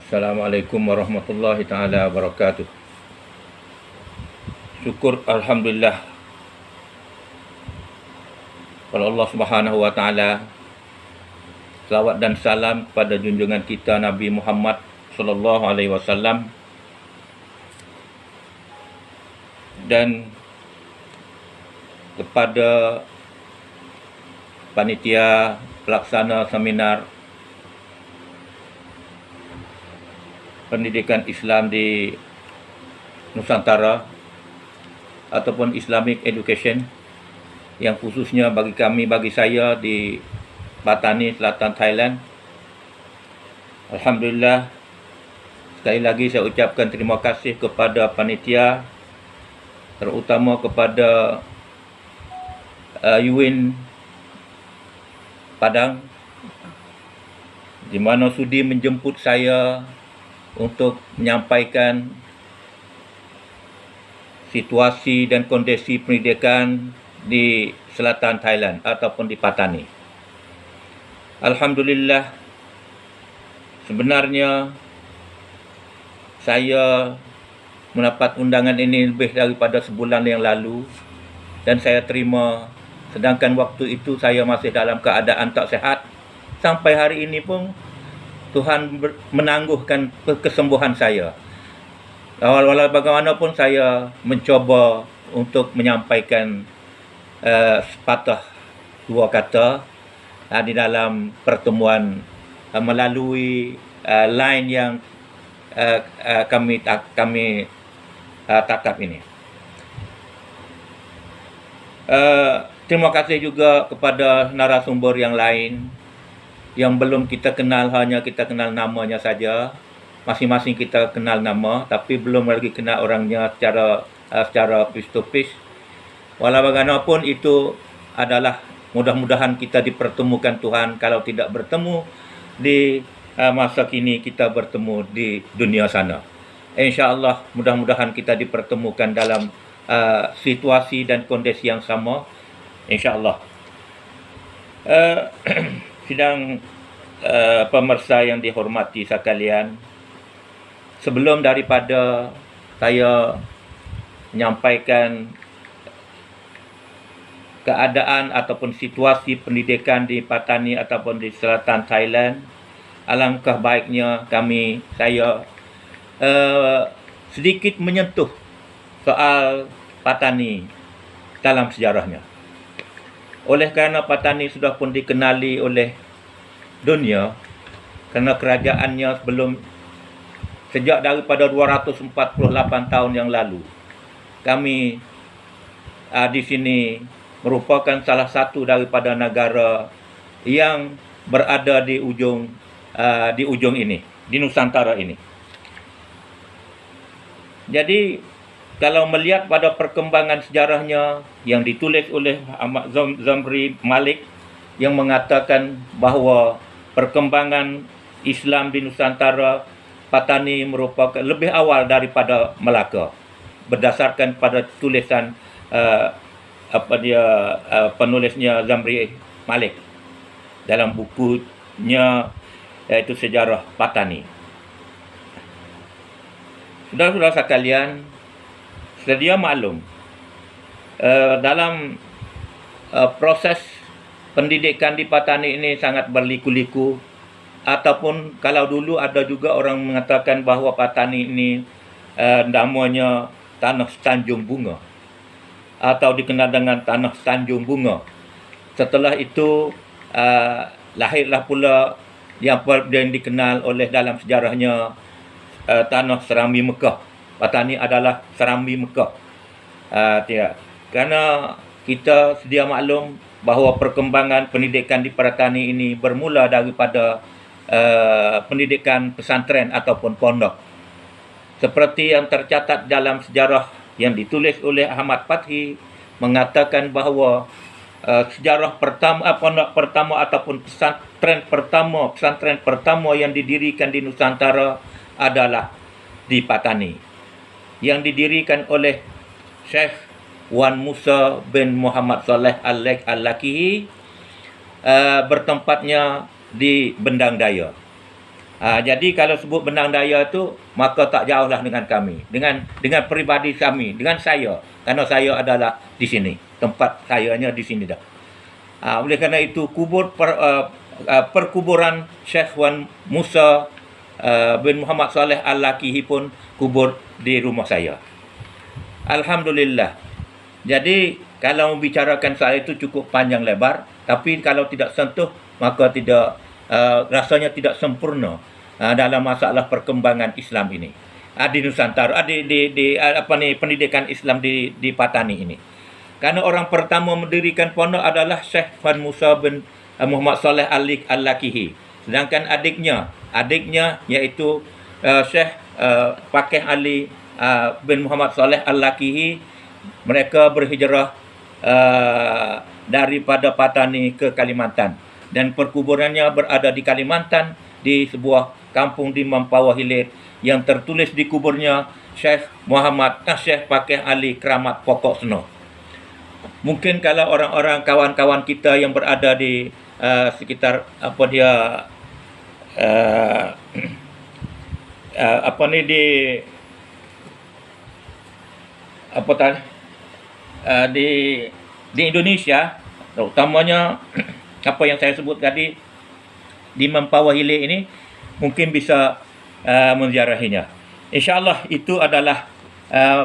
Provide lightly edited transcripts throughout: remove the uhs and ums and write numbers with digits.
Assalamualaikum warahmatullahi taala wabarakatuh. Syukur alhamdulillah kepada Allah Subhanahu wa taala. Selawat dan salam kepada junjungan kita Nabi Muhammad sallallahu alaihi wasallam dan kepada panitia pelaksana seminar pendidikan Islam di Nusantara ataupun Islamic Education yang khususnya bagi saya di Patani, Selatan Thailand. Alhamdulillah, sekali lagi saya ucapkan terima kasih kepada panitia, terutama kepada UIN Padang di mana sudi menjemput saya untuk menyampaikan situasi dan kondisi pendidikan di Selatan Thailand ataupun di Patani. Alhamdulillah, sebenarnya saya mendapat undangan ini lebih daripada sebulan yang lalu dan saya terima, sedangkan waktu itu saya masih dalam keadaan tak sihat. Sampai hari ini pun Tuhan menangguhkan kesembuhan saya. Walau bagaimanapun saya mencoba untuk menyampaikan sepatah dua kata di dalam pertemuan melalui line yang kami tatap ini. Terima kasih juga kepada narasumber yang lain yang belum kita kenal, hanya kita kenal namanya saja. Masing-masing kita kenal nama, tapi belum lagi kenal orangnya secara face to face. Walau bagaimanapun itu adalah mudah-mudahan kita dipertemukan Tuhan. Kalau tidak bertemu di masa kini, kita bertemu di dunia sana. InsyaAllah mudah-mudahan kita dipertemukan dalam situasi dan kondisi yang sama. InsyaAllah. Sidang pemirsa yang dihormati sekalian, sebelum daripada saya menyampaikan keadaan ataupun situasi pendidikan di Patani ataupun di Selatan Thailand, alangkah baiknya saya sedikit menyentuh soal Patani dalam sejarahnya. Oleh kerana Patani sudah pun dikenali oleh dunia kerana kerajaannya sejak daripada 248 tahun yang lalu. Kami di sini merupakan salah satu daripada negara yang berada di ujung ini, di Nusantara ini. Jadi kalau melihat pada perkembangan sejarahnya yang ditulis oleh Ahmad Zamri Malik yang mengatakan bahawa perkembangan Islam di Nusantara Patani merupakan lebih awal daripada Melaka, berdasarkan pada tulisan penulisnya Zamri Malik dalam bukunya yaitu Sejarah Patani. Saudara-saudara sekalian, sedia maklum dalam proses pendidikan di Patani ini sangat berliku-liku, ataupun kalau dulu ada juga orang mengatakan bahawa Patani ini namanya Tanah Tanjung Bunga atau dikenal dengan Tanah Tanjung Bunga. Setelah itu lahirlah pula yang dikenal oleh dalam sejarahnya Tanah Serambi Mekah. Patani adalah Serambi Mekah. Kerana kita sedia maklum bahawa perkembangan pendidikan di Patani ini bermula daripada pendidikan pesantren ataupun pondok. Seperti yang tercatat dalam sejarah yang ditulis oleh Ahmad Fathi, mengatakan bahawa sejarah pondok pertama ataupun pesantren pertama yang didirikan di Nusantara adalah di Patani, yang didirikan oleh Syekh Wan Musa bin Muhammad Saleh Al-Lakihi, bertempatnya di Bendang Daya. Jadi kalau sebut benang daya tu, maka tak jauhlah dengan kami, dengan peribadi kami, dengan saya, kerana saya adalah di sini, tempat sayanya di sini dah. Oleh kerana itu perkuburan Syekh Wan Musa bin Muhammad Saleh Al-Lakihi pun kubur di rumah saya. Alhamdulillah. Jadi kalau membicarakan soal itu cukup panjang lebar, tapi kalau tidak sentuh maka tidak rasanya tidak sempurna dalam masalah perkembangan Islam ini. Di Nusantara, pendidikan Islam di Patani ini. Karena orang pertama mendirikan pondok adalah Syekh Wan Musa bin Muhammad Saleh Al-Lakihi. Sedangkan adiknya iaitu Syekh Pakih Ali bin Muhammad Saleh Al-Lakihi, mereka berhijrah daripada Patani ke Kalimantan, dan perkuburannya berada di Kalimantan, di sebuah kampung di Mempawah Hilir, yang tertulis di kuburnya Syekh Pakih Ali Keramat Pokok Seno. Mungkin kalau orang-orang kawan-kawan kita yang berada di sekitar di Indonesia, terutamanya apa yang saya sebut tadi di Mempawah Hilir ini, mungkin bisa menziarahinya. InsyaAllah itu adalah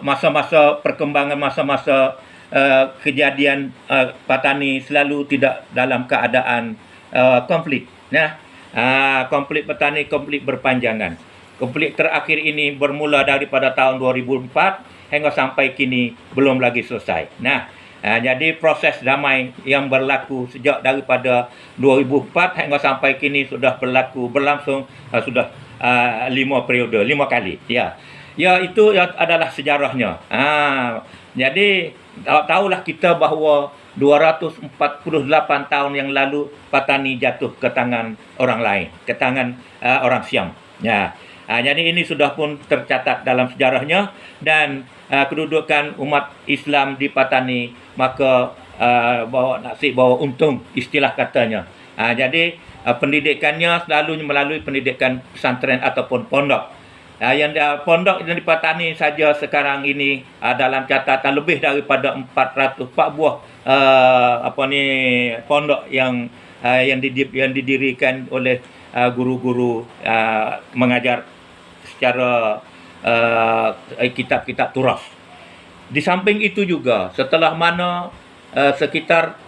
masa-masa perkembangan, masa-masa kejadian Patani selalu tidak dalam keadaan konflik. Konflik Patani, konflik berpanjangan. Konflik terakhir ini bermula daripada tahun 2004 hingga sampai kini belum lagi selesai. Jadi proses damai yang berlaku sejak daripada 2004 hingga sampai kini sudah berlangsung sudah 5 periode, 5 kali. Itu adalah sejarahnya. Jadi tahulah kita bahawa 248 tahun yang lalu Patani jatuh ke tangan orang lain, ke tangan orang Siam. Jadi ini sudah pun tercatat dalam sejarahnya, dan kedudukan umat Islam di Patani maka bawa untung, istilah katanya. Jadi pendidikannya selalu melalui pendidikan pesantren ataupun pondok. Yang pondok yang di Patani saja sekarang ini dalam catatan lebih daripada 404 buah pondok yang didirikan oleh guru-guru mengajar secara kitab-kitab turas. Di samping itu juga, setelah mana sekitar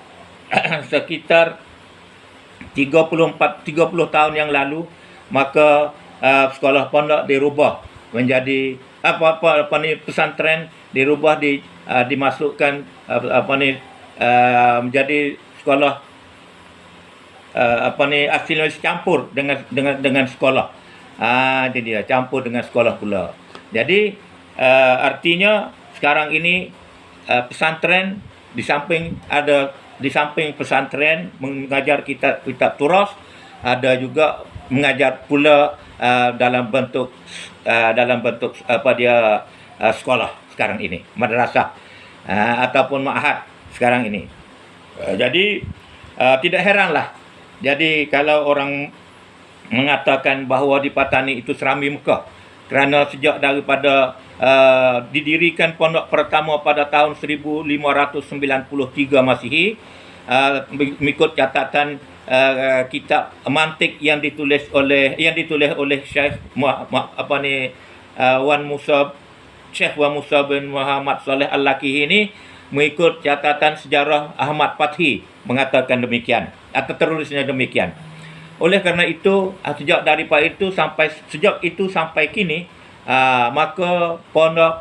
30 tahun yang lalu, maka sekolah pondok dirubah menjadi pesantren, dirubah dimasukkan menjadi sekolah hasilnya campur dengan sekolah. Jadi dia campur dengan sekolah pula. Jadi artinya sekarang ini pesantren di samping pesantren mengajar kitab turas, ada juga mengajar pula dalam bentuk sekolah sekarang ini, madrasah ataupun ma'had sekarang ini. Jadi tidak heranlah. Jadi kalau orang mengatakan bahawa di Patani itu serambi Mekah, kerana sejak daripada didirikan pondok pertama pada tahun 1593 Masihi, mengikut catatan kitab mantik yang ditulis oleh Syekh Syekh Wan Musa bin Muhammad Saleh Al-Lakihi ini, mengikut catatan sejarah Ahmad Fathi mengatakan demikian, atau tertulisnya demikian. Oleh kerana itu, sejak itu sampai kini, maka pondok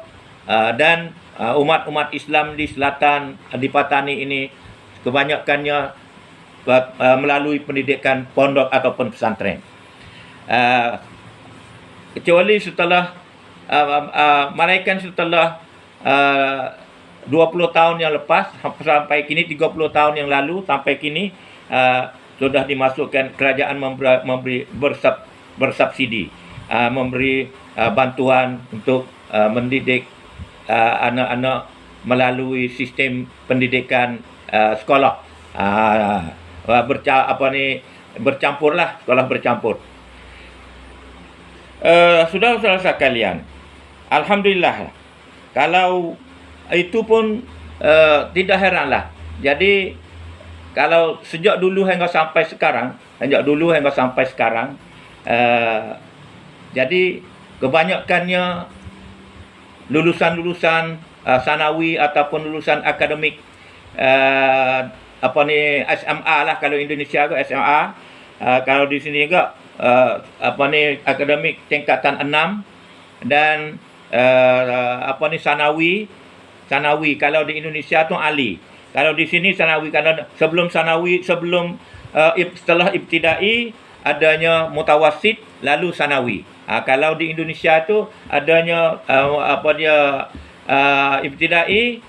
dan umat-umat Islam di selatan, di Patani ini, kebanyakannya melalui pendidikan pondok ataupun pesantren. Kecuali setelah mereka setelah 20 tahun yang lepas, sampai kini 30 tahun yang lalu sampai kini, sudah dimasukkan, kerajaan bersubsidi, memberi bantuan untuk mendidik anak-anak melalui sistem pendidikan sekolah bercampurlah, sekolah bercampur. Saudara-saudara sekalian, alhamdulillah, kalau itu pun tidak heranlah. Jadi kalau sejak dulu hingga sampai sekarang, uh, jadi kebanyakannya lulusan-lulusan sanawi ataupun lulusan akademik, SMA lah kalau Indonesia ke SMA. Kalau di sini juga akademik tingkatan 6 dan sanawi kalau di Indonesia tu ali. Kalau di sini sanawi, kalau sebelum sanawi, setelah ibtidai adanya mutawassit lalu sanawi. Kalau di Indonesia tu adanya ibtidai,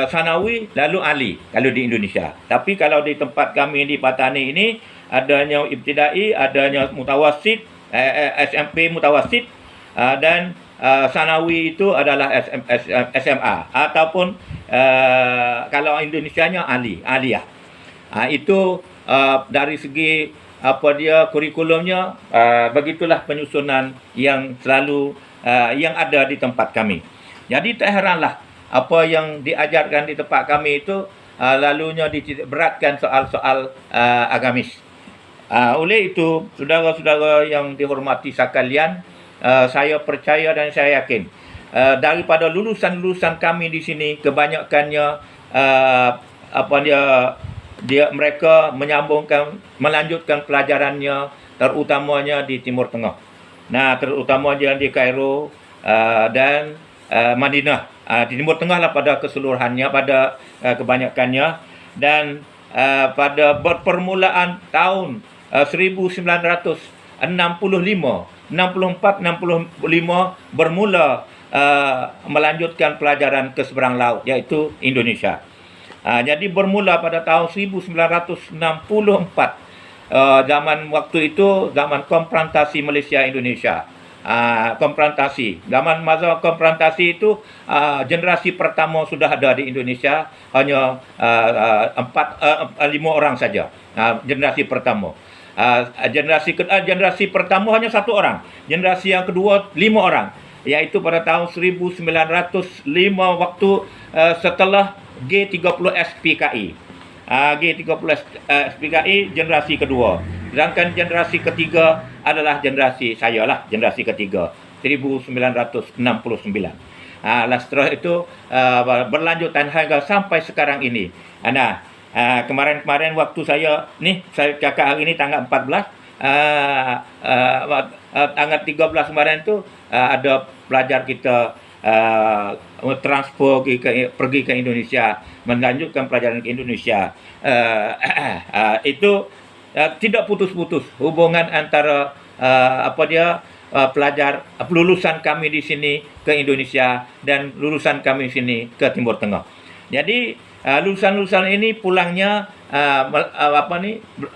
sanawi lalu ali kalau di Indonesia. Tapi kalau di tempat kami di Patani ini adanya ibtidai, adanya mutawassit, SMP mutawassit, dan sanawi itu adalah SMA ataupun kalau Indonesianya aliyah. Itu dari segi kurikulumnya, begitulah penyusunan yang selalu yang ada di tempat kami. Jadi tak heranlah apa yang diajarkan di tempat kami itu lalunya dititik beratkan soal-soal agamis. Oleh itu, saudara-saudara yang dihormati sekalian, saya percaya dan saya yakin daripada lulusan-lulusan kami di sini kebanyakannya mereka melanjutkan pelajarannya terutamanya di Timur Tengah. Nah, terutamanya di Kairo dan Madinah. Di Timur Tengah lah pada keseluruhannya, pada kebanyakannya. Dan pada permulaan tahun 1965 bermula melanjutkan pelajaran ke seberang laut, iaitu Indonesia. Jadi bermula pada tahun 1964, zaman waktu itu zaman konfrontasi Malaysia Indonesia. Masa konfrontasi itu generasi pertama sudah ada di Indonesia, hanya 5 orang saja. Generasi pertama. Generasi pertama hanya 1 orang. Generasi yang kedua 5 orang, iaitu pada tahun 1905 waktu setelah G30 SPKI. G30 SPKI generasi kedua. Sedangkan generasi ketiga adalah generasi saya lah, generasi ketiga 1969. Setelah itu berlanjutan hingga sampai sekarang ini. Kemarin waktu saya cakap hari ini tanggal 14, tanggal 13 kemarin tu ada pelajar kita transfer pergi ke Indonesia, melanjutkan pelajaran ke Indonesia. Itu tidak putus-putus hubungan antara pelajar lulusan kami di sini ke Indonesia dan lulusan kami di sini ke Timur Tengah. Jadi lulusan-lulusan ini pulangnya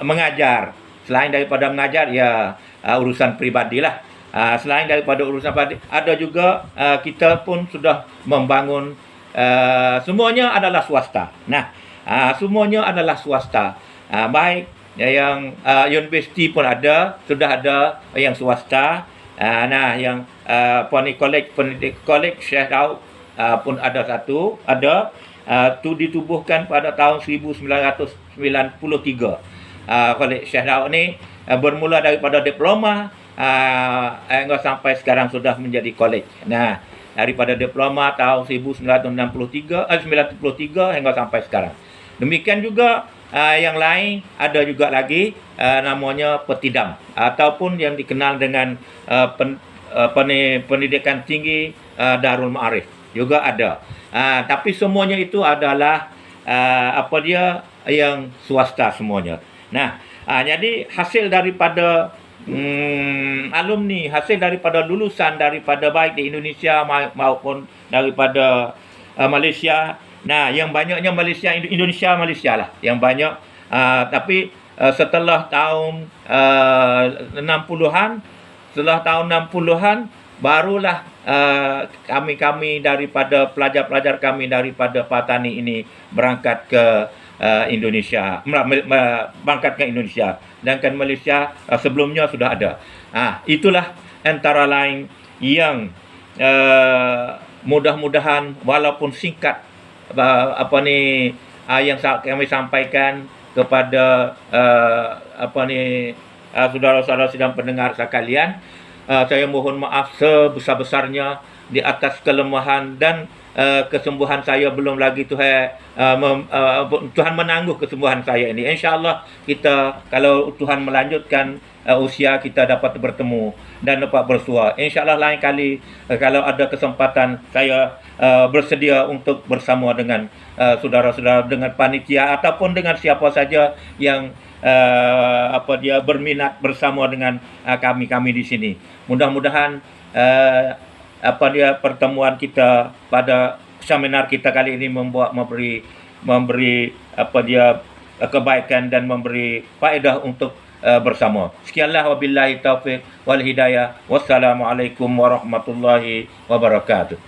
mengajar. Selain daripada mengajar, ya urusan pribadilah. Selain daripada urusan pribadi, ada juga kita pun sudah membangun, semuanya adalah swasta. Semuanya adalah swasta. Baik yang universiti pun sudah ada yang swasta. Yang kolej Syekh Daud pun ada satu, tu ditubuhkan pada tahun 1993. Kolej Syekh Daud ni bermula daripada diploma hingga sampai sekarang sudah menjadi kolej. Daripada diploma tahun 1993 hingga sampai sekarang. Demikian juga yang lain ada juga lagi namanya Petidam ataupun yang dikenal dengan pendidikan tinggi Darul Ma'arif juga ada. Tapi semuanya itu adalah yang swasta semuanya. Jadi hasil daripada alumni, hasil daripada lulusan daripada baik di Indonesia maupun daripada Malaysia. Yang banyaknya Indonesia lah yang banyak. Tapi setelah tahun 60-an, barulah kami daripada pelajar-pelajar kami daripada Patani ini berangkat ke Indonesia, berangkat ke Indonesia. Sedangkan Malaysia sebelumnya sudah ada. Itulah antara lain yang mudah-mudahan walaupun singkat yang kami sampaikan kepada saudara-saudara sidang pendengar sekalian, saya mohon maaf sebesar-besarnya di atas kelemahan dan kesembuhan saya belum lagi Tuhan menangguh kesembuhan saya ini. InsyaAllah kita, kalau Tuhan melanjutkan usia kita, dapat bertemu dan dapat bersua. InsyaAllah lain kali kalau ada kesempatan, saya bersedia untuk bersama dengan saudara-saudara, dengan panitia ataupun dengan siapa saja yang berminat bersama dengan kami di sini. Mudah-mudahan pertemuan kita pada seminar kita kali ini memberi kebaikan dan memberi faedah untuk bersama. Sekianlah, wabillahi taufiq wal hidayah. Wassalamualaikum warahmatullahi wabarakatuh.